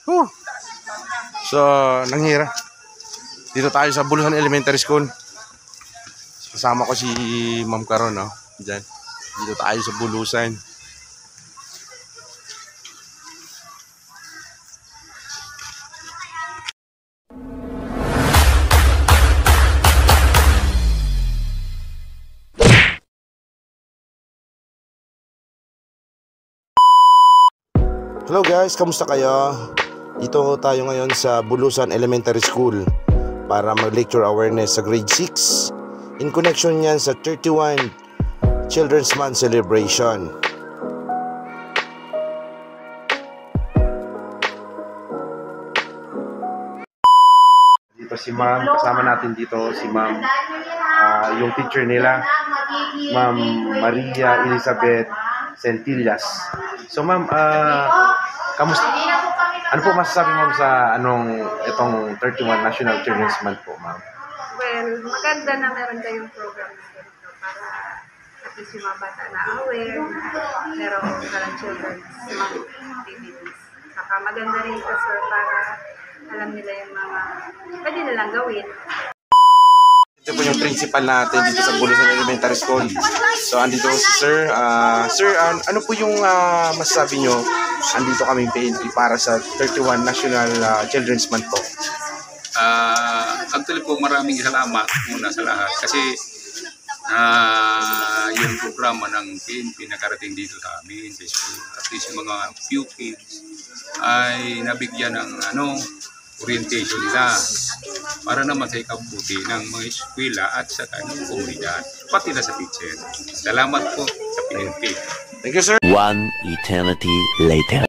Huh. So, nanghira. Dito tayo sa Bulusan Elementary School. Kasama ko si Ma'am Caron, no? Diyan. Dito tayo sa Bulusan. Hello guys, kamusta kayo? Dito tayo ngayon sa Bulusan Elementary School para mag-lecture awareness sa grade 6 in connection yan sa 31 Children's Month celebration. Dito si Ma'am, kasama natin dito si Ma'am, yung teacher nila, Ma'am Maria Elizabeth Centillas. So Ma'am, kamusta? Ano po masasabi Ma'am sa itong 31 National Children's Month po, Ma'am? Well, maganda na meron kayong program na ganito para at least yung mga bata na aware, meron parang children's month activities. Saka maganda rin ito, sir, para alam nila yung mga pwede nilang gawin. Ito po yung principal natin dito sa Bulusan Elementary School. So, andito si Sir. Sir, ano po yung masasabi nyo? Andito kami PNP para sa 31 National Children's Month po. Actually po, maraming salamat muna sa lahat kasi yung programa ng PNP nakarating dito sa amin sa school. At least yung mga pupils ay nabigyan ng orientation nila para naman sa ikabuti ng mga eskwela at sa kanyang komunidad, pati na sa teacher. Salamat po sa PNP. Thank you, sir. One eternity later.